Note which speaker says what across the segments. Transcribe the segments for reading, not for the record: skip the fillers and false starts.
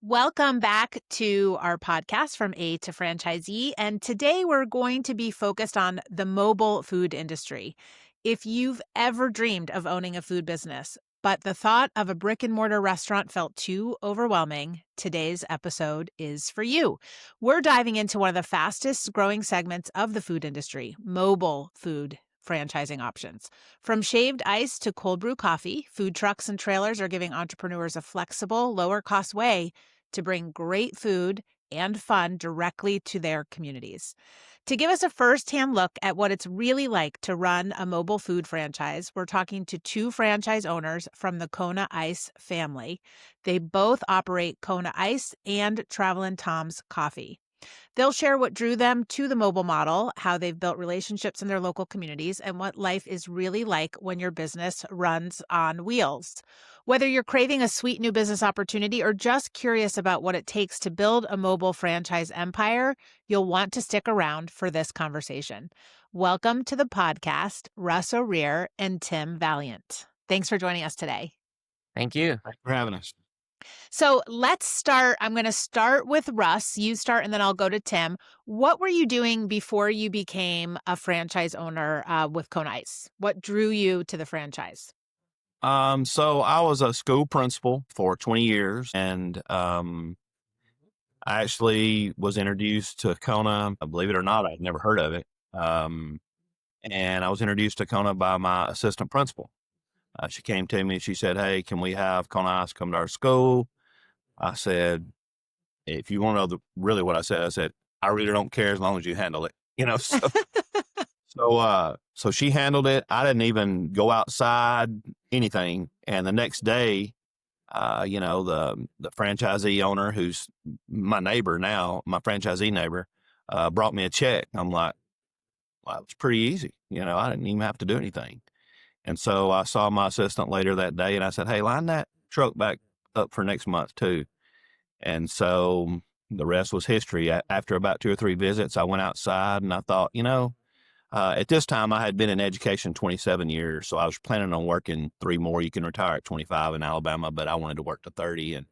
Speaker 1: Welcome back to our podcast from A to Franchisee. And today we're going to be focused on the mobile food industry. If you've ever dreamed of owning a food business, but the thought of a brick and mortar restaurant felt too overwhelming, today's episode is for you. We're diving into one of the fastest growing segments of the food industry, mobile food franchising options. From shaved ice to cold brew coffee, food trucks and trailers are giving entrepreneurs a flexible, lower cost way to bring great food and fun directly to their communities. To give us a firsthand look at what it's really like to run a mobile food franchise, we're talking to two franchise owners from the Kona Ice family. They both operate Kona Ice and Travelin' Tom's Coffee. They'll share what drew them to the mobile model, how they've built relationships in their local communities, and what life is really like when your business runs on wheels. Whether you're craving a sweet new business opportunity or just curious about what it takes to build a mobile franchise empire, you'll want to stick around for this conversation. Welcome to the podcast, Russ O'Rear and Tim Valiant. Thanks for joining us today.
Speaker 2: Thank you.
Speaker 3: Thanks for having us.
Speaker 1: So let's start. I'm going to start with Russ. You start, and then I'll go to Tim. What were you doing before you became a franchise owner with Kona Ice? What drew you to the franchise?
Speaker 3: So I was a school principal for 20 years, and I actually was introduced to Kona. Believe it or not, I'd never heard of it. And I was introduced to Kona by my assistant principal. She came to me and she said, "Hey, can we have Kona Ice come to our school?" I said, "If you want to know really what I said, I really don't care as long as you handle it." So she handled it. I didn't even go outside, anything. And the next day, the franchisee owner, who's my neighbor now, my franchisee neighbor, brought me a check. I'm like, well, it was pretty easy. I didn't even have to do anything. And so I saw my assistant later that day and I said, "Hey, line that truck back up for next month too." And so the rest was history. After about 2 or 3 visits, I went outside and I thought, at this time I had been in education 27 years. So I was planning on working 3 more. You can retire at 25 in Alabama, but I wanted to work to 30. And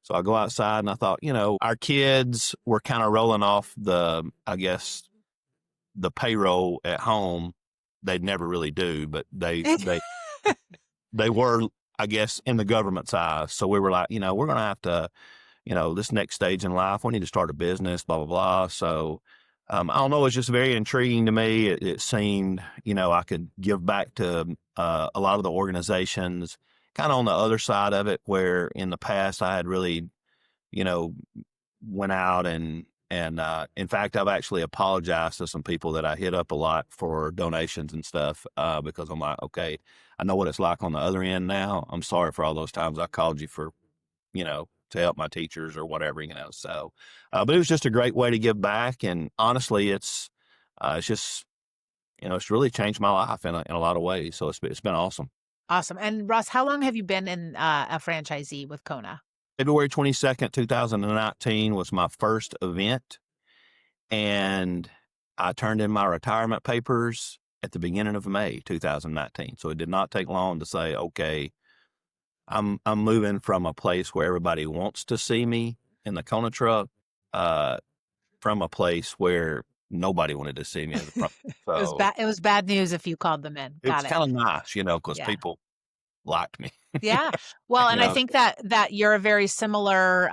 Speaker 3: so I go outside and I thought, our kids were kind of rolling off the payroll at home. They'd never really do, but they were, I guess, in the government's eyes. So we were like, we're going to have to, this next stage in life, we need to start a business, blah, blah, blah. So I don't know, it's just very intriguing to me. It seemed, I could give back to a lot of the organizations kind of on the other side of it, where in the past I had really, went out and in fact, I've actually apologized to some people that I hit up a lot for donations and stuff, because I'm like, okay, I know what it's like on the other end now. I'm sorry for all those times I called you for, to help my teachers or whatever, so, but it was just a great way to give back. And honestly, it's just, it's really changed my life in a lot of ways. So it's been awesome.
Speaker 1: Awesome. And Russ, how long have you been in a franchisee with Kona?
Speaker 3: February 22nd, 2019 was my first event, and I turned in my retirement papers at the beginning of May 2019. So it did not take long to say, okay, I'm moving from a place where everybody wants to see me in the Kona truck, from a place where nobody wanted to see me. So
Speaker 1: it was bad news if you called them in.
Speaker 3: It's kind of nice, because people liked me.
Speaker 1: Yeah. Well, and I think that you're a very similar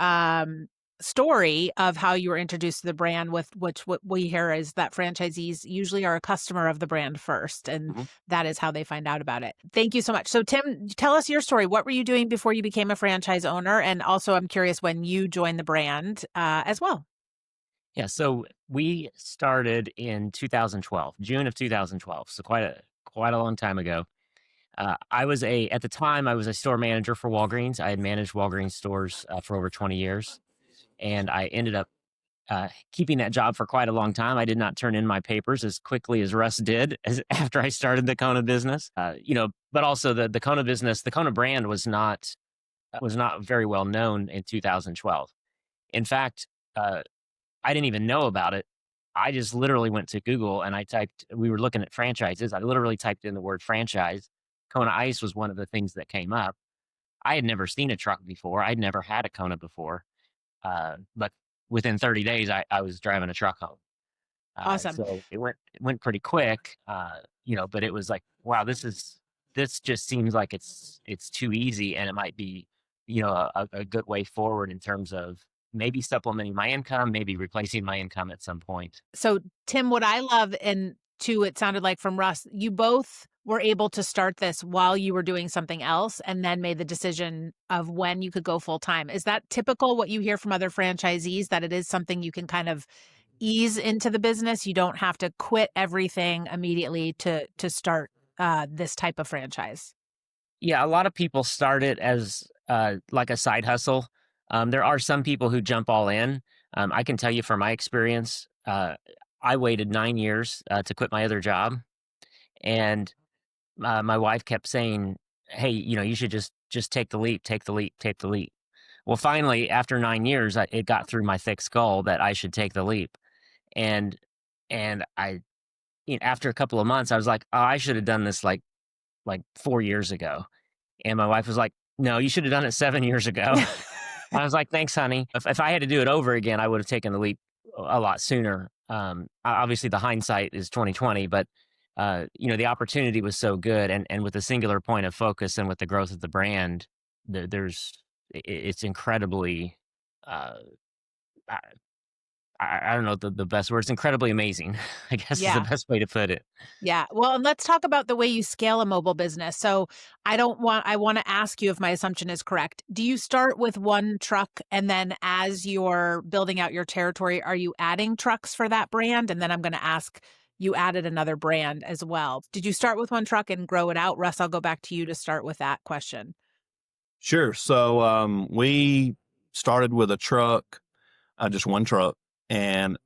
Speaker 1: story of how you were introduced to the brand, with which what we hear is that franchisees usually are a customer of the brand first, and that is how they find out about it. Thank you so much. So Tim, tell us your story. What were you doing before you became a franchise owner? And also I'm curious when you joined the brand as well.
Speaker 2: Yeah. So we started in 2012, June of 2012. So quite a long time ago. At the time I was a store manager for Walgreens. I had managed Walgreens stores for over 20 years. And I ended up keeping that job for quite a long time. I did not turn in my papers as quickly as Russ did after I started the Kona business. But also the Kona business, the Kona brand was not very well known in 2012. In fact, I didn't even know about it. I just literally went to Google and we were looking at franchises. I literally typed in the word franchise. Kona Ice was one of the things that came up. I had never seen a truck before. I'd never had a Kona before. But within 30 days, I was driving a truck home.
Speaker 1: Awesome.
Speaker 2: So it went pretty quick, but it was like, wow, this just seems like it's too easy, and it might be, a good way forward in terms of maybe supplementing my income, maybe replacing my income at some point.
Speaker 1: So, Tim, what I love, and too, it sounded like from Russ, you both were able to start this while you were doing something else and then made the decision of when you could go full time. Is that typical what you hear from other franchisees, that it is something you can kind of ease into the business? You don't have to quit everything immediately to start this type of franchise.
Speaker 2: Yeah, a lot of people start it as like a side hustle. There are some people who jump all in. I can tell you from my experience, I waited 9 years to quit my other job, and my wife kept saying, "Hey, you should just take the leap, take the leap, take the leap." Well, finally, after 9 years, it got through my thick skull that I should take the leap, and and after a couple of months, I was like, "Oh, I should have done this like 4 years ago." And my wife was like, "No, you should have done it 7 years ago." I was like, "Thanks, honey." If I had to do it over again, I would have taken the leap a lot sooner. Obviously, the hindsight is 2020, but the opportunity was so good, and with a singular point of focus, and with the growth of the brand, it's incredibly. Uh, I, I don't know the best word. It's incredibly amazing, I guess is the
Speaker 1: Yeah.
Speaker 2: best way to put it.
Speaker 1: Yeah. Well, and let's talk about the way you scale a mobile business. So I want to ask you if my assumption is correct. Do you start with one truck, and then as you're building out your territory, are you adding trucks for that brand? And then I'm going to ask, you added another brand as well. Did you start with one truck and grow it out? Russ, I'll go back to you to start with that question.
Speaker 3: Sure. So we started with a truck, just one truck, and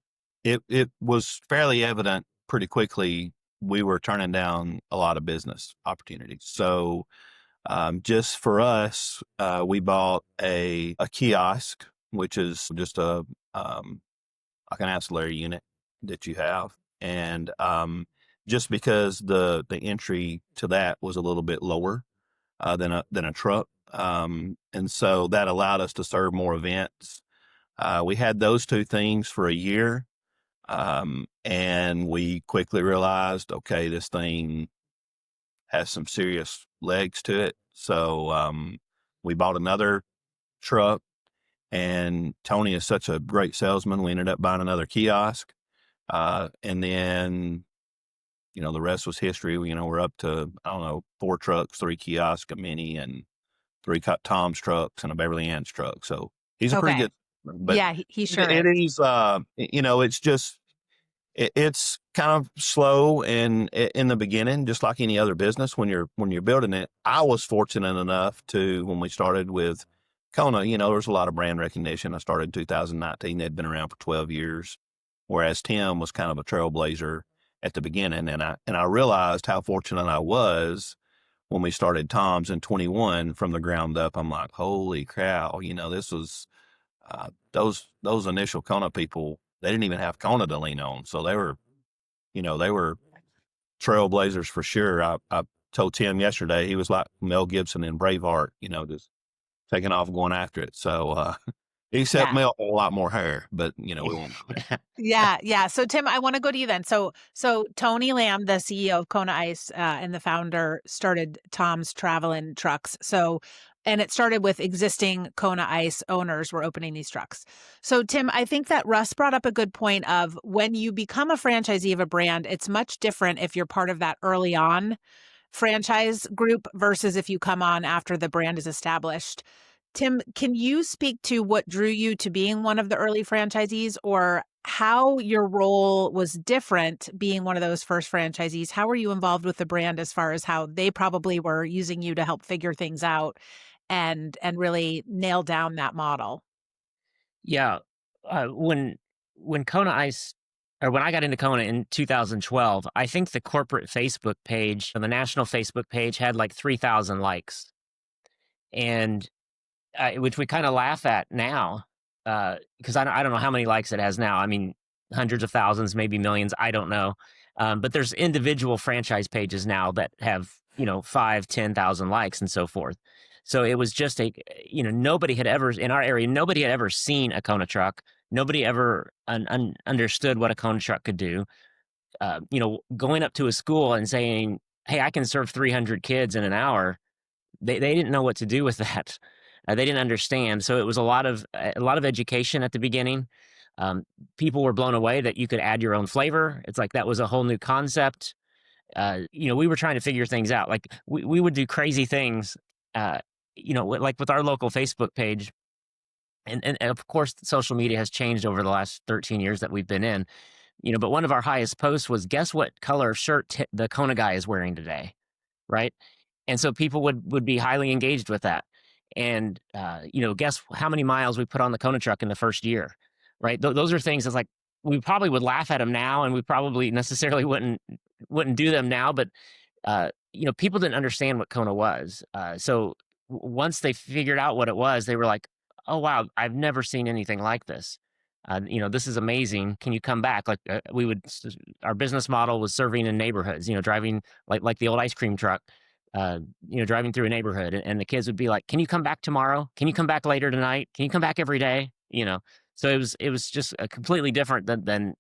Speaker 3: it was fairly evident pretty quickly we were turning down a lot of business opportunities. So just for us, we bought a kiosk, which is just like an ancillary unit that you have, and just because the entry to that was a little bit lower than a truck, and so that allowed us to serve more events. We had those two things for a year, and we quickly realized, okay, this thing has some serious legs to it. So we bought another truck, and Tony is such a great salesman. We ended up buying another kiosk, and then the rest was history. We're up to, I don't know, 4 trucks, 3 kiosks, a mini, and 3 Tom's trucks, and a Beverly Ann's truck. So he's a pretty
Speaker 1: Okay.
Speaker 3: good, but
Speaker 1: Yeah, he sure
Speaker 3: it
Speaker 1: is.
Speaker 3: is, it's just, it's kind of slow and in the beginning, just like any other business when you're building it. I was fortunate enough to, when we started with Kona, there was a lot of brand recognition. I started in 2019. They'd been around for 12 years, whereas Tim was kind of a trailblazer at the beginning. And I realized how fortunate I was when we started Tom's in 21 from the ground up. I'm like, holy cow, this was those initial Kona people. They didn't even have Kona to lean on, so they were trailblazers for sure. I told Tim yesterday he was like Mel Gibson in Braveheart, just taking off and going after it. So except
Speaker 1: Yeah.
Speaker 3: Mel had a lot more hair, but we won't go there.
Speaker 1: Yeah, yeah. So Tim, I want to go to you then. So Tony Lamb, the CEO of Kona Ice, and the founder, started Tom's Travelin' Trucks. And it started with existing Kona Ice owners were opening these trucks. So Tim, I think that Russ brought up a good point of, when you become a franchisee of a brand, it's much different if you're part of that early on franchise group versus if you come on after the brand is established. Tim, can you speak to what drew you to being one of the early franchisees, or how your role was different being one of those first franchisees? How were you involved with the brand as far as how they probably were using you to help figure things out and really nail down that model?
Speaker 2: Yeah, when Kona Ice, or when I got into Kona in 2012, I think the corporate Facebook page, or the national Facebook page, had like 3,000 likes, and which we kind of laugh at now, because I don't know how many likes it has now. I mean, hundreds of thousands, maybe millions. I don't know, but there's individual franchise pages now that have 5, 10,000 likes and so forth. So it was just nobody had ever in our area, nobody had ever seen a Kona truck. Nobody ever understood what a Kona truck could do. Going up to a school and saying, "Hey, I can serve 300 kids in an hour." They didn't know what to do with that. They didn't understand. So it was a lot of education at the beginning. Um, People were blown away that you could add your own flavor. It's like that was a whole new concept. We were trying to figure things out. Like we would do crazy things. Like with our local Facebook page, and of course, social media has changed over the last 13 years that we've been in. But one of our highest posts was, guess what color shirt the Kona guy is wearing today, right? And so people would be highly engaged with that. And guess how many miles we put on the Kona truck in the first year, right? Those are things that's like we probably would laugh at them now, and we probably necessarily wouldn't do them now. But people didn't understand what Kona was. So once they figured out what it was, they were like, "Oh wow, I've never seen anything like this. This is amazing. Can you come back?" Like our business model was serving in neighborhoods. Driving like the old ice cream truck. Driving through a neighborhood, and the kids would be like, "Can you come back tomorrow? Can you come back later tonight? Can you come back every day?" So it was just a completely different than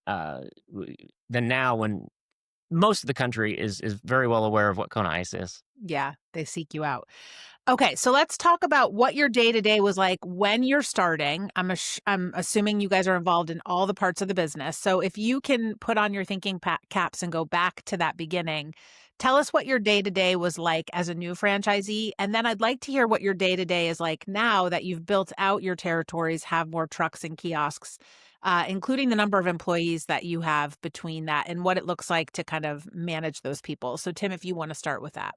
Speaker 2: now, when most of the country is very well aware of what Kona Ice is.
Speaker 1: Yeah, they seek you out. Okay, so let's talk about what your day-to-day was like when you're starting. I'm assuming you guys are involved in all the parts of the business. So if you can put on your thinking caps and go back to that beginning, tell us what your day-to-day was like as a new franchisee. And then I'd like to hear what your day-to-day is like now that you've built out your territories, have more trucks and kiosks, including the number of employees that you have between that and what it looks like to kind of manage those people. So Tim, if you want to start with that.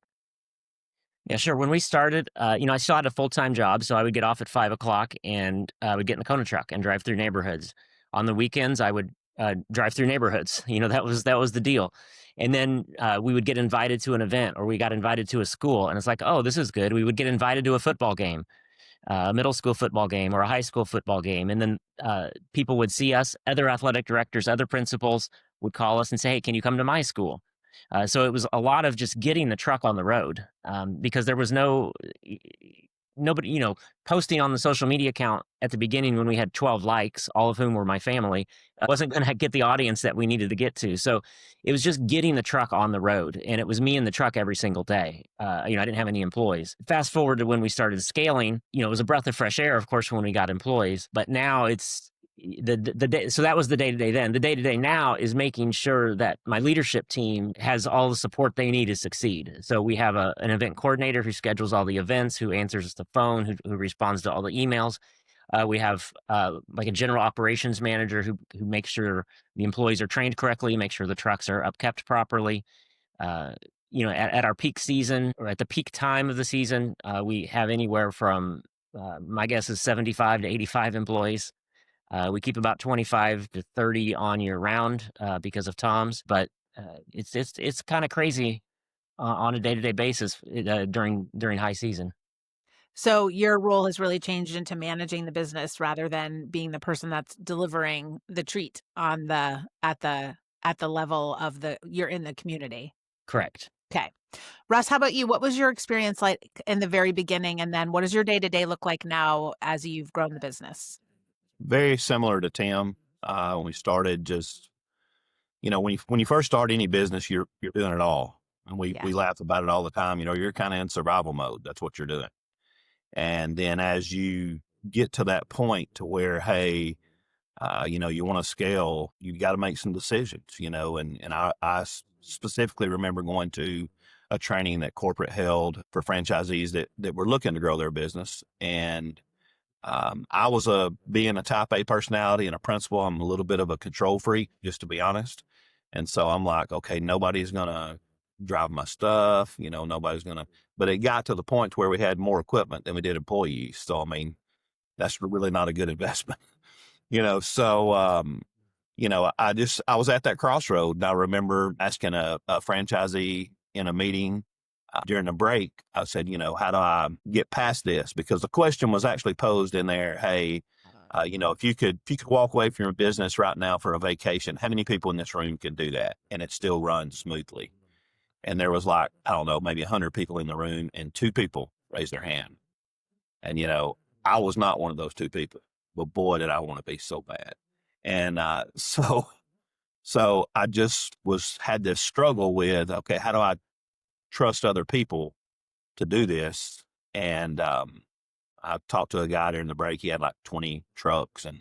Speaker 2: Yeah, sure. When we started, I still had a full-time job, so I would get off at 5 o'clock and I would get in the Kona truck and drive through neighborhoods. On the weekends, I would drive through neighborhoods. That was the deal. And then we would get invited to an event, or we got invited to a school, and it's like, oh, this is good. We would get invited to a football game, a middle school football game, or a high school football game, and then people would see us. Other athletic directors, other principals would call us and say, "Hey, can you come to my school?" So it was a lot of just getting the truck on the road, because there was nobody, posting on the social media account at the beginning when we had 12 likes, all of whom were my family, wasn't going to get the audience that we needed to get to. So it was just getting the truck on the road, and it was me in the truck every single day. I didn't have any employees. Fast forward to when we started scaling, it was a breath of fresh air, of course, when we got employees, but now it's the day. So that was the day-to-day then. The day-to-day now is making sure that my leadership team has all the support they need to succeed. So we have an event coordinator who schedules all the events, who answers the phone, who responds to all the emails. We have like a general operations manager who makes sure the employees are trained correctly, make sure the trucks are upkept properly. At our peak season, or at the peak time of the season, we have anywhere from my guess is 75 to 85 employees. We keep about 25 to 30 on year round because of Tom's, but it's kind of crazy on a day-to-day basis during high season.
Speaker 1: So your role has really changed into managing the business rather than being the person that's delivering the treat at the level of you're in the community.
Speaker 2: Correct.
Speaker 1: Okay. Russ, how about you? What was your experience like in the very beginning? And then what does your day-to-day look like now as you've grown the business?
Speaker 3: Very similar to Tim. When we started, just when you first start any business, you're doing it all, and we
Speaker 1: Yeah.
Speaker 3: we laugh about it all the time. You're kind of in survival mode. That's what you're doing. And then as you get to that point to where, hey, you want to scale, you got to make some decisions. And I specifically remember going to a training that corporate held for franchisees that were looking to grow their business, and I was being a type A personality and a principal. I'm a little bit of a control freak, just to be honest. And so I'm like, okay, nobody's going to drive my stuff. Nobody's going to, but it got to the point where we had more equipment than we did employees. So, I mean, that's really not a good investment, so, I was at that crossroad, and I remember asking a franchisee in a meeting during the break. I said, how do I get past this? Because the question was actually posed in there. Hey, if you could walk away from your business right now for a vacation, how many people in this room can do that? And it still runs smoothly. And there was like, I don't know, maybe 100 people in the room, and 2 people raised their hand. And, I was not one of those two people, but boy, did I want to be so bad. And, so I just had this struggle with, okay, how do I trust other people to do this? And, I talked to a guy during the break. He had like 20 trucks, and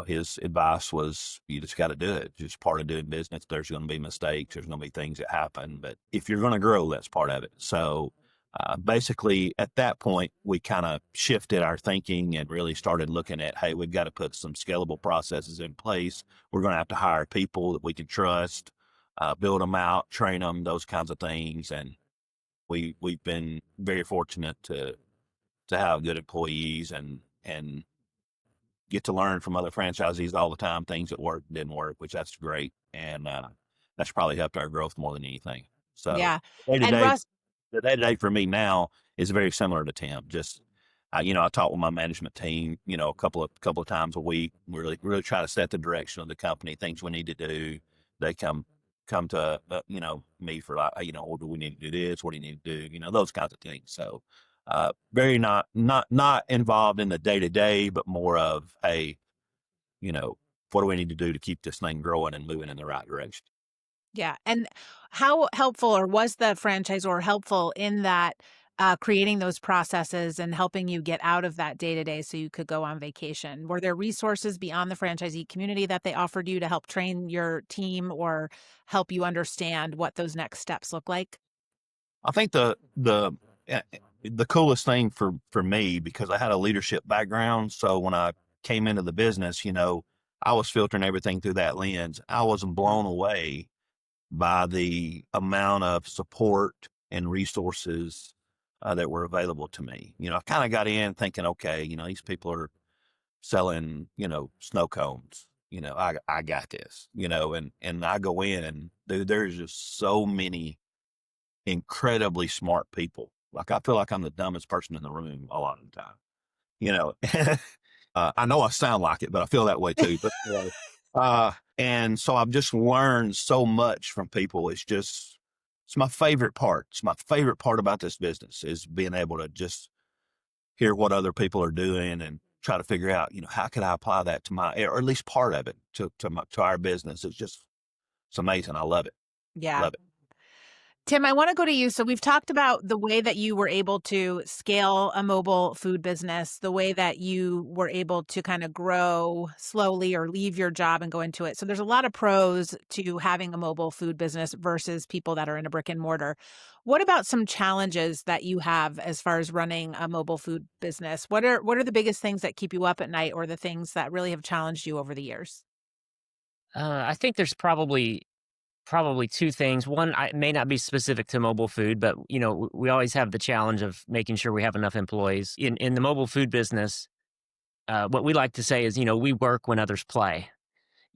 Speaker 3: his advice was, you just got to do it. Just part of doing business. There's going to be mistakes. There's going to be things that happen. But if you're going to grow, that's part of it. So basically, at that point, we kind of shifted our thinking and really started looking at, hey, we've got to put some scalable processes in place. We're going to have to hire people that we can trust, build them out, train them, those kinds of things. And we've been very fortunate to have good employees and get to learn from other franchisees all the time, things that worked, didn't work, which that's great. And that's probably helped our growth more than anything. So
Speaker 1: Yeah.
Speaker 3: day to
Speaker 1: And
Speaker 3: day,
Speaker 1: Russ,
Speaker 3: the day to day for me now is very similar to Tim. Just, I talk with my management team, a couple of times a week. We really try to set the direction of the company, things we need to do. They come to, me for like, oh, do we need to do this? What do you need to do? Those kinds of things. So, very not involved in the day to day, but more of, hey, what do we need to do to keep this thing growing and moving in the right direction?
Speaker 1: yeah. And how helpful, or was the franchisor helpful in that creating those processes and helping you get out of that day to day so you could go on vacation? Were there resources beyond the franchisee community that they offered you to help train your team or help you understand what those next steps look like?
Speaker 3: I think the coolest thing for me, because I had a leadership background, so when I came into the business, I was filtering everything through that lens. I was blown away by the amount of support and resources that were available to me. I kind of got in thinking, okay, these people are selling, snow cones. I got this, and I go in and dude, there's just so many incredibly smart people. Like I feel like I'm the dumbest person in the room a lot of the time. You know, I know I sound like it, but I feel that way too. But and so I've just learned so much from people. It's my favorite part. It's my favorite part about this business is being able to just hear what other people are doing and try to figure out, how could I apply that to my, or at least part of it to our business. It's amazing. I love it.
Speaker 1: Yeah.
Speaker 3: Love it.
Speaker 1: Tim, I want to go to you. So we've talked about the way that you were able to scale a mobile food business, the way that you were able to kind of grow slowly or leave your job and go into it. So there's a lot of pros to having a mobile food business versus people that are in a brick and mortar. What about some challenges that you have as far as running a mobile food business? What are the biggest things that keep you up at night, or the things that really have challenged you over the years?
Speaker 2: I think there's probably two things. One, I may not be specific to mobile food, but we always have the challenge of making sure we have enough employees in the mobile food business. What we like to say is, we work when others play.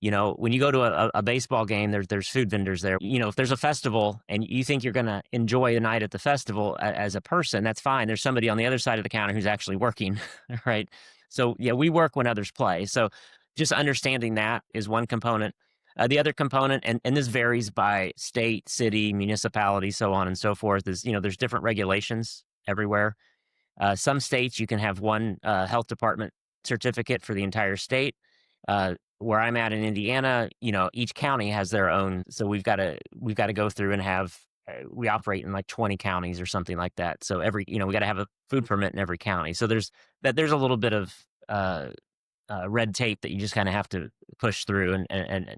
Speaker 2: When you go to a baseball game, there's food vendors there. If there's a festival and you think you're going to enjoy a night at the festival as a person, that's fine. There's somebody on the other side of the counter who's actually working, right? So yeah, we work when others play. So just understanding that is one component. The other component, and this varies by state, city, municipality, so on and so forth, is there's different regulations everywhere. Some states you can have one health department certificate for the entire state. Where I'm at in Indiana, each county has their own. So we've got to go through and have. We operate in like 20 counties or something like that. So we got to have a food permit in every county. So there's a little bit of red tape that you just kind of have to push through and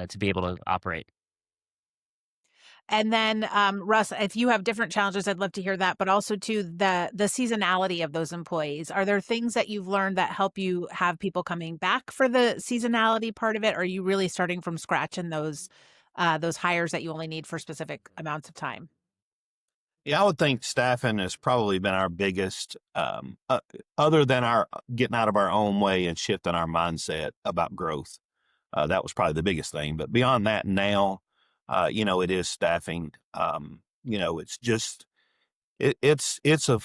Speaker 2: to be able to operate.
Speaker 1: And then, Russ, if you have different challenges, I'd love to hear that. But also, too, the seasonality of those employees. Are there things that you've learned that help you have people coming back for the seasonality part of it? Or are you really starting from scratch in those hires that you only need for specific amounts of time?
Speaker 3: Yeah, I would think staffing has probably been our biggest, other than our getting out of our own way and shifting our mindset about growth. That was probably the biggest thing. But beyond that, now, it is staffing. It's just it's a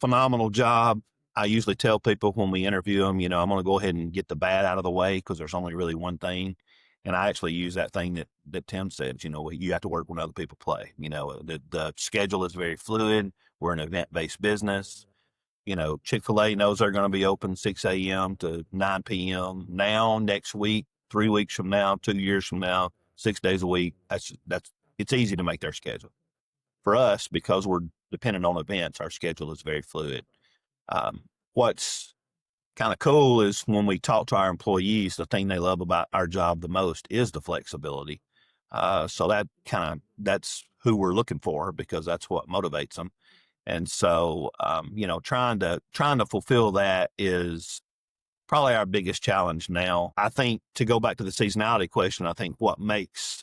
Speaker 3: phenomenal job. I usually tell people when we interview them, I'm going to go ahead and get the bad out of the way because there's only really one thing. And I actually use that thing that Tim said, you have to work when other people play. The schedule is very fluid. We're an event-based business. Chick-fil-A knows they're going to be open 6 a.m. to 9 p.m. now, next week, 3 weeks from now, 2 years from now, 6 days a week. It's easy to make their schedule. For us, because we're dependent on events, our schedule is very fluid. What's kind of cool is when we talk to our employees, the thing they love about our job the most is the flexibility. So that's who we're looking for, because that's what motivates them. And so, trying to fulfill that is probably our biggest challenge now. I think, to go back to the seasonality question, I think what makes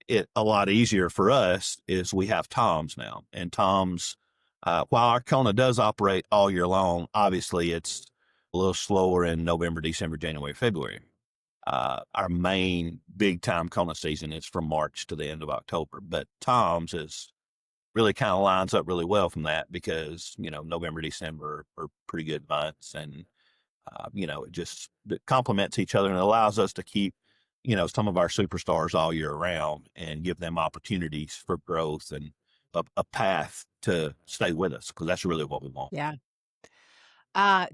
Speaker 3: it a lot easier for us is we have Toms now. And Toms, while our Kona does operate all year long, obviously it's a little slower in November, December, January, February. Our main big time Kona season is from March to the end of October, but Toms is really kind of lines up really well from that, because, November, December are pretty good months, and, it complements each other, and it allows us to keep, some of our superstars all year round and give them opportunities for growth and a path to stay with us, because that's really what we want.
Speaker 1: Yeah.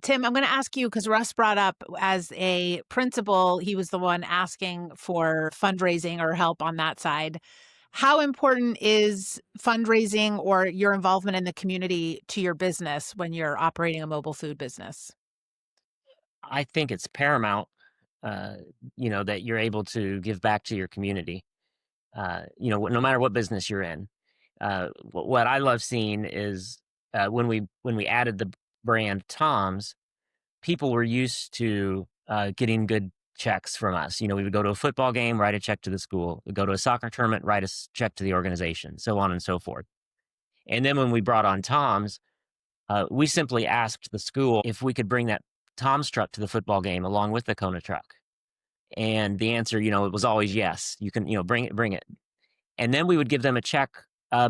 Speaker 1: Tim, I'm going to ask you, because Russ brought up, as a principal, he was the one asking for fundraising or help on that side. How important is fundraising or your involvement in the community to your business when you're operating a mobile food business?
Speaker 2: I think it's paramount, uh, that you're able to give back to your community. No matter what business you're in. What I love seeing is, when we added the brand Tom's, people were used to getting good checks from us. We would go to a football game, write a check to the school. We'd go to a soccer tournament, write a check to the organization, so on and so forth. And then when we brought on Tom's, we simply asked the school if we could bring that Tom's truck to the football game along with the Kona truck. And the answer, it was always yes. You can, bring it. And then we would give them a check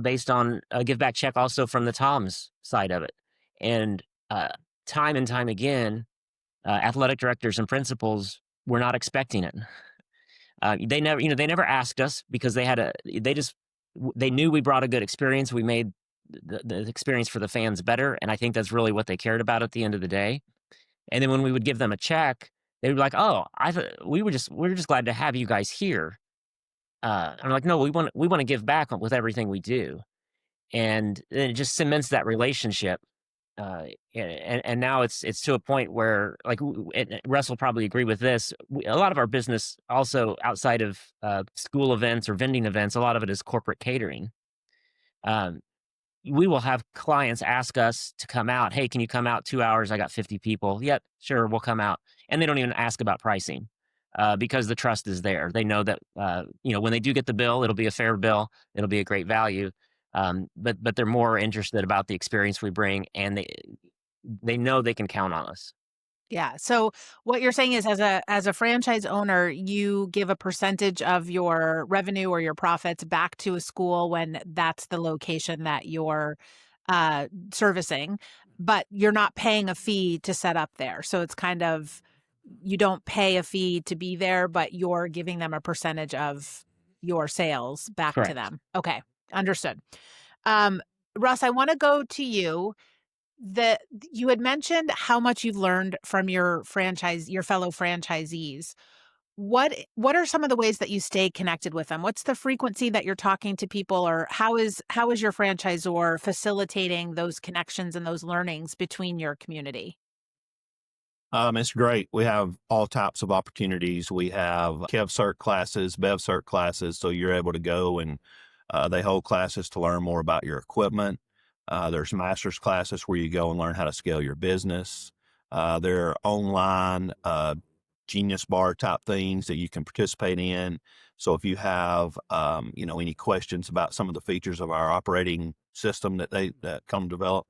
Speaker 2: based on a give back check also from the Tom's side of it. And time and time again, athletic directors and principals were not expecting it. They never asked us, because they knew we brought a good experience. We made the experience for the fans better. And I think that's really what they cared about at the end of the day. And then when we would give them a check, they would be like, "Oh, we're just glad to have you guys here." I'm like, "No, we want to give back with everything we do," and it just cements that relationship. And now it's to a point where, like, and Russ will probably agree with this. A lot of our business, also outside of school events or vending events, a lot of it is corporate catering. Um, we will have clients ask us to come out. "Hey, can you come out 2 hours? I got 50 people." "Yep, sure, we'll come out." And they don't even ask about pricing, because the trust is there. They know that, when they do get the bill, it'll be a fair bill. It'll be a great value. But they're more interested about the experience we bring, and they know they can count on us.
Speaker 1: Yeah. So what you're saying is, as a franchise owner, you give a percentage of your revenue or your profits back to a school when that's the location that you're servicing, but you're not paying a fee to set up there. So it's kind of, you don't pay a fee to be there, but you're giving them a percentage of your sales back to
Speaker 2: Correct.
Speaker 1: them. Okay, understood. Um, Russ, I want to go to you. You had mentioned how much you've learned from your fellow franchisees. What are some of the ways that you stay connected with them? What's the frequency that you're talking to people, or how is your franchisor facilitating those connections and those learnings between your community?
Speaker 3: It's great. We have all types of opportunities. We have Kev Cert classes, Bev Cert classes, so you're able to go and they hold classes to learn more about your equipment. There's master's classes where you go and learn how to scale your business. There are online Genius Bar type things that you can participate in. So if you have any questions about some of the features of our operating system that come develop,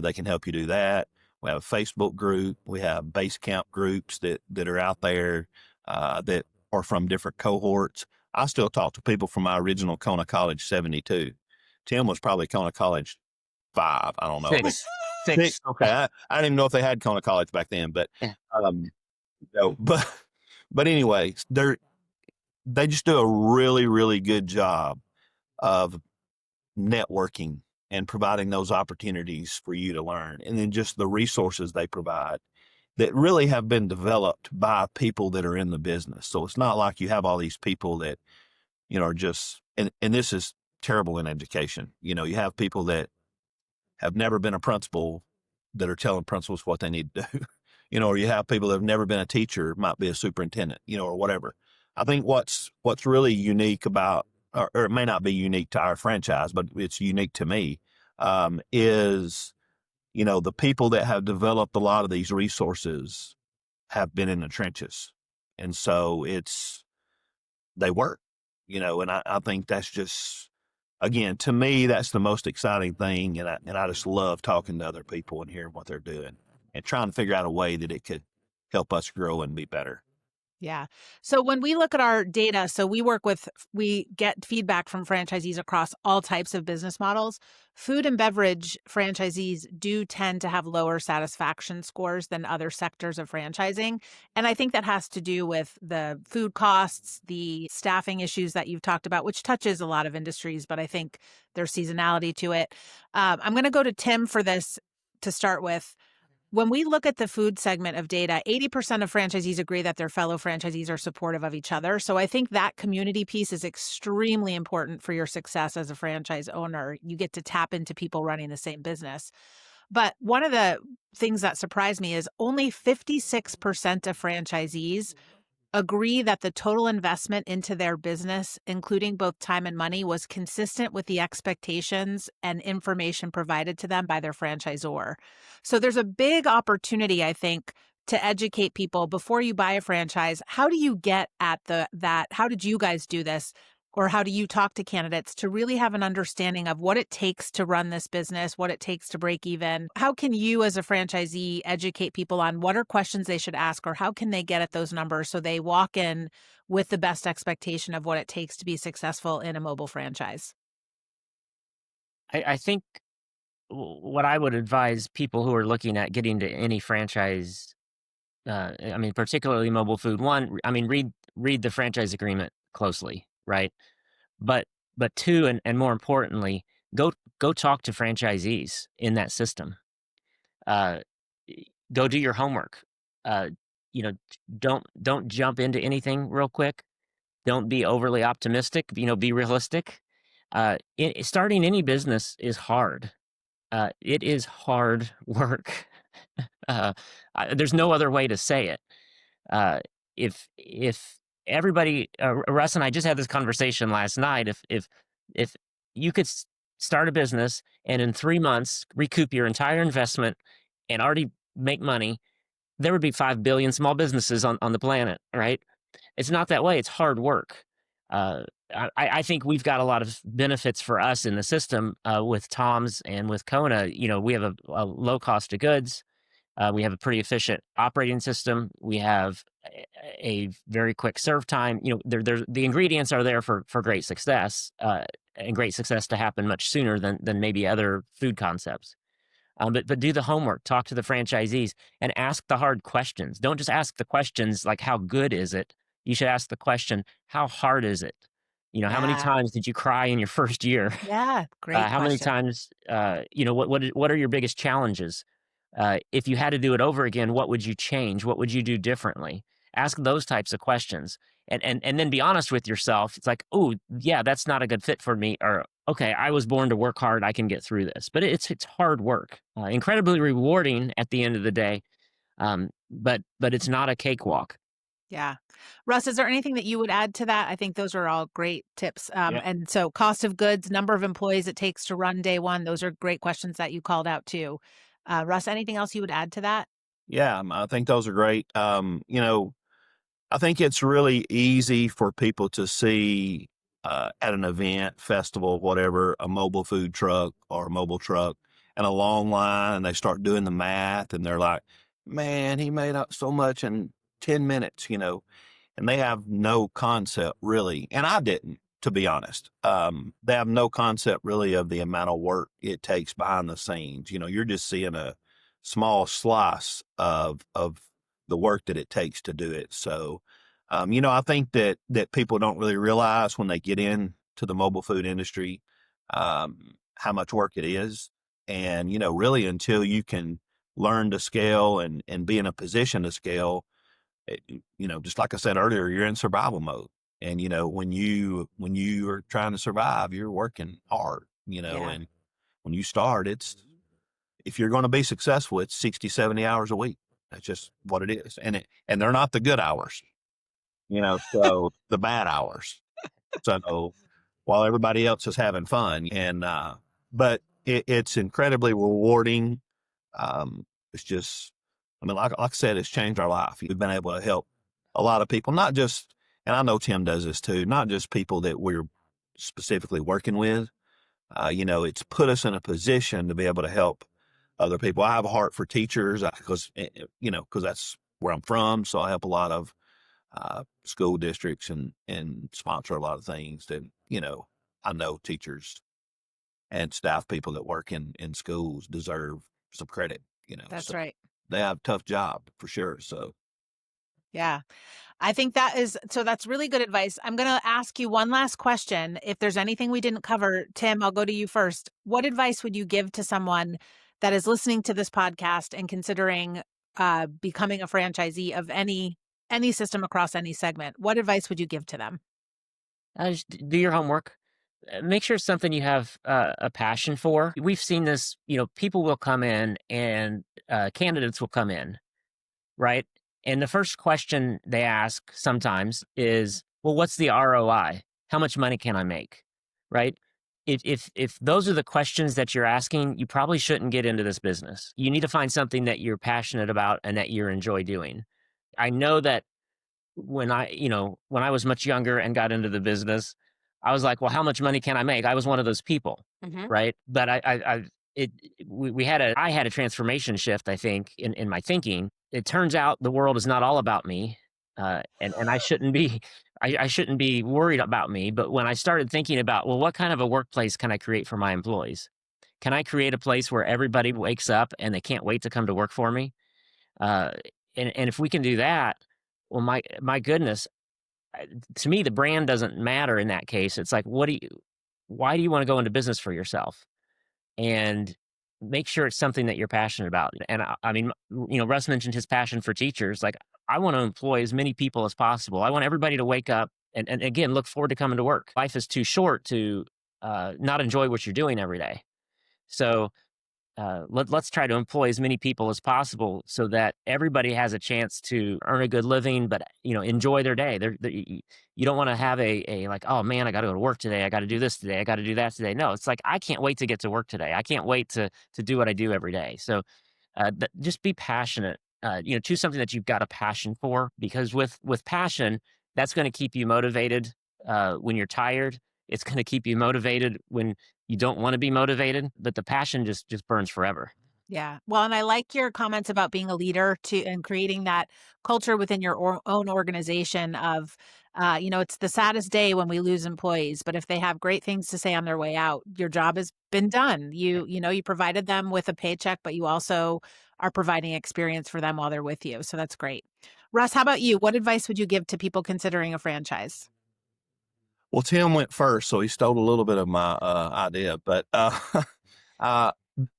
Speaker 3: they can help you do that. We have a Facebook group. We have base camp groups that are out there that are from different cohorts. I still talk to people from my original Kona College 72. Tim was probably Kona College 5. I don't know. But
Speaker 2: Six.
Speaker 3: six.
Speaker 2: Six.
Speaker 3: Okay. I didn't even know if they had Kona College back then, but
Speaker 2: Yeah.
Speaker 3: um, no, but anyway, they just do a really, really good job of networking and providing those opportunities for you to learn. And then just the resources they provide that really have been developed by people that are in the business. So it's not like you have all these people that, are just, and this is terrible in education. You have people that have never been a principal that are telling principals what they need to do, or you have people that have never been a teacher, might be a superintendent, or whatever. I think what's really unique about, or it may not be unique to our franchise, but it's unique to me, is, the people that have developed a lot of these resources have been in the trenches. And so they work, and I think that's just, again, to me, that's the most exciting thing. And I just love talking to other people and hearing what they're doing and trying to figure out a way that it could help us grow and be better.
Speaker 1: Yeah. So when we look at our data, we get feedback from franchisees across all types of business models. Food and beverage franchisees do tend to have lower satisfaction scores than other sectors of franchising. And I think that has to do with the food costs, the staffing issues that you've talked about, which touches a lot of industries, but I think there's seasonality to it. I'm going to go to Tim for this to start with. When we look at the food segment of data, 80% of franchisees agree that their fellow franchisees are supportive of each other. So I think that community piece is extremely important for your success as a franchise owner. You get to tap into people running the same business. But one of the things that surprised me is only 56% of franchisees agree that the total investment into their business, including both time and money, was consistent with the expectations and information provided to them by their franchisor. So there's a big opportunity, I think, to educate people before you buy a franchise. How do you get at that? How did you guys do this? Or how do you talk to candidates to really have an understanding of what it takes to run this business, what it takes to break even? How can you as a franchisee educate people on what are questions they should ask, or how can they get at those numbers so they walk in with the best expectation of what it takes to be successful in a mobile franchise?
Speaker 2: I think what I would advise people who are looking at getting to any franchise, particularly mobile food, read the franchise agreement closely, right? But two, and more importantly, go talk to franchisees in that system. Uh, go do your homework. Uh, you know, don't jump into anything real quick. Don't be overly optimistic. Be realistic. Starting any business is hard. It is hard work. There's no other way to say it. If everybody, Russ and I just had this conversation last night. If you could start a business and in 3 months recoup your entire investment and already make money, there would be 5 billion small businesses on the planet, right? It's not that way. It's hard work. Uh, I think we've got a lot of benefits for us in the system with Tom's and with Kona. We have a low cost of goods. We have a pretty efficient operating system. We have a very quick serve time. The ingredients are there for great success, and great success to happen much sooner than maybe other food concepts. But do the homework, talk to the franchisees, and ask the hard questions. Don't just ask the questions like, how good is it? You should ask the question, how hard is it? How many
Speaker 1: Yeah.
Speaker 2: times did you cry in your first year?
Speaker 1: Yeah. Great
Speaker 2: How many
Speaker 1: question.
Speaker 2: times, what are your biggest challenges? If you had to do it over again, what would you change? What would you do differently? Ask those types of questions, and then be honest with yourself. It's like, oh yeah, that's not a good fit for me, or okay, I was born to work hard. I can get through this, but it's hard work, incredibly rewarding at the end of the day. But it's not a cakewalk.
Speaker 1: Yeah. Russ, is there anything that you would add to that? I think those are all great tips.
Speaker 2: Yeah.
Speaker 1: And so cost of goods, number of employees it takes to run day one, those are great questions that you called out too. Russ, anything else you would add to that?
Speaker 3: Yeah, I think those are great. I think it's really easy for people to see at an event, festival, whatever, a mobile food truck or a mobile truck and a long line, and they start doing the math, and they're like, man, he made up so much in 10 minutes, and they have no concept really. And I didn't, to be honest. They have no concept really of the amount of work it takes behind the scenes. You're just seeing a small slice of the work that it takes to do it. So, I think that people don't really realize when they get into the mobile food industry, how much work it is. And, really until you can learn to scale and be in a position to scale, just like I said earlier, you're in survival mode. And, when you are trying to survive, you're working hard,
Speaker 1: Yeah,
Speaker 3: and when you start, if you're going to be successful, it's 60, 70 hours a week. That's just what it is. And they're not the good hours, so the bad hours. So while everybody else is having fun but it's incredibly rewarding. It's just, I mean, like I said, it's changed our life. We've been able to help a lot of people, not just, and I know Tim does this too, not just people that we're specifically working with. It's put us in a position to be able to help other people. I have a heart for teachers because that's where I'm from. So I help a lot of school districts and sponsor a lot of things that, I know teachers and staff people that work in schools deserve some credit,
Speaker 1: that's
Speaker 3: so
Speaker 1: right.
Speaker 3: they have a tough job for sure. So
Speaker 1: Yeah. I think that's really good advice. I'm going to ask you one last question. If there's anything we didn't cover, Tim, I'll go to you first. What advice would you give to someone that is listening to this podcast and considering becoming a franchisee of any system across any segment? What advice would you give to them?
Speaker 2: Just do your homework. Make sure it's something you have a passion for. We've seen this, people will come in and candidates will come in, right? And the first question they ask sometimes is, well, what's the ROI? How much money can I make? Right? If those are the questions that you're asking, you probably shouldn't get into this business. You need to find something that you're passionate about and that you enjoy doing. I know that when I was much younger and got into the business, I was like, well, how much money can I make? I was one of those people,
Speaker 1: Hmm.
Speaker 2: right? But I had a transformation shift, I think, in my thinking. It turns out the world is not all about me, and I shouldn't be, I shouldn't be worried about me. But when I started thinking about, well, what kind of a workplace can I create for my employees? Can I create a place where everybody wakes up and they can't wait to come to work for me? Uh, and if we can do that, well, my goodness, to me, the brand doesn't matter in that case. It's like, why do you want to go into business for yourself? And make sure it's something that you're passionate about. And I mean, Russ mentioned his passion for teachers. Like, I want to employ as many people as possible. I want everybody to wake up and again, look forward to coming to work. Life is too short to not enjoy what you're doing every day. So let's try to employ as many people as possible so that everybody has a chance to earn a good living, but enjoy their day. You don't want to have a like, oh man, I got to go to work today. I got to do this today. I got to do that today. No, it's like, I can't wait to get to work today. I can't wait to do what I do every day. So just be passionate. Choose something that you've got a passion for, because with passion, that's going to keep you motivated when you're tired. It's going to keep you motivated when you don't want to be motivated, but the passion just burns forever.
Speaker 1: Yeah. Well, and I like your comments about being a leader and creating that culture within your own organization of, it's the saddest day when we lose employees, but if they have great things to say on their way out, your job has been done. You provided them with a paycheck, but you also are providing experience for them while they're with you. So that's great. Russ, how about you? What advice would you give to people considering a franchise?
Speaker 3: well, Tim went first, so he stole a little bit of my idea, but uh, a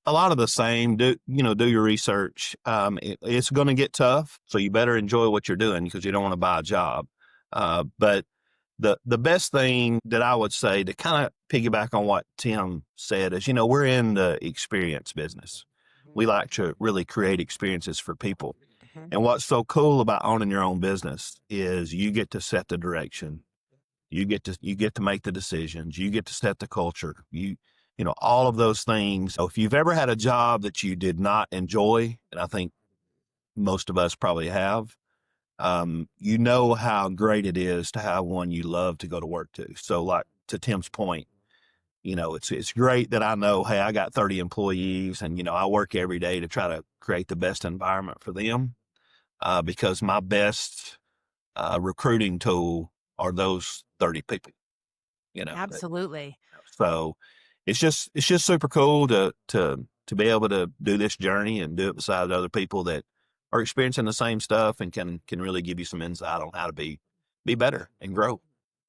Speaker 3: lot of the same. Do your research. It's going to get tough, so you better enjoy what you're doing because you don't want to buy a job. But the best thing that I would say to kind of piggyback on what Tim said is, we're in the experience business. We like to really create experiences for people. And what's so cool about owning your own business is you get to set the direction. You get to make the decisions. You get to set the culture. All of those things. So if you've ever had a job that you did not enjoy, and I think most of us probably have, you know how great it is to have one you love to go to work to. So like to Tim's point, it's great that I know, hey, I got 30 employees and, I work every day to try to create the best environment for them, because my best recruiting tool are those 30 people, that,
Speaker 1: Absolutely.
Speaker 3: so it's just super cool to be able to do this journey and do it beside other people that are experiencing the same stuff and can really give you some insight on how to be better and grow.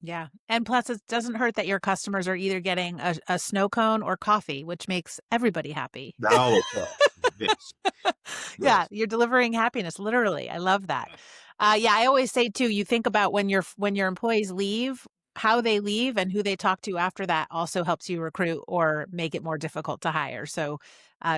Speaker 1: Yeah. And plus, it doesn't hurt that your customers are either getting a snow cone or coffee, which makes everybody happy.
Speaker 3: Oh, yes.
Speaker 1: Yeah,
Speaker 3: Yes.
Speaker 1: you're delivering happiness, literally. I love that. Yeah, I always say too, you think about when your employees leave, how they leave and who they talk to after that also helps you recruit or make it more difficult to hire. So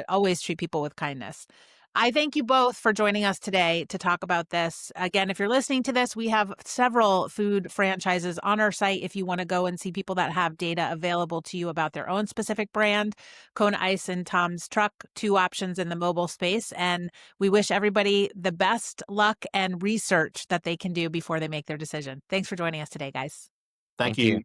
Speaker 1: always treat people with kindness. I thank you both for joining us today to talk about this. Again, if you're listening to this, we have several food franchises on our site if you want to go and see people that have data available to you about their own specific brand. Kona Ice and Tom's Truck, 2 options in the mobile space. And we wish everybody the best luck and research that they can do before they make their decision. Thanks for joining us today, guys.
Speaker 3: Thank
Speaker 2: Thank
Speaker 3: you.
Speaker 2: you.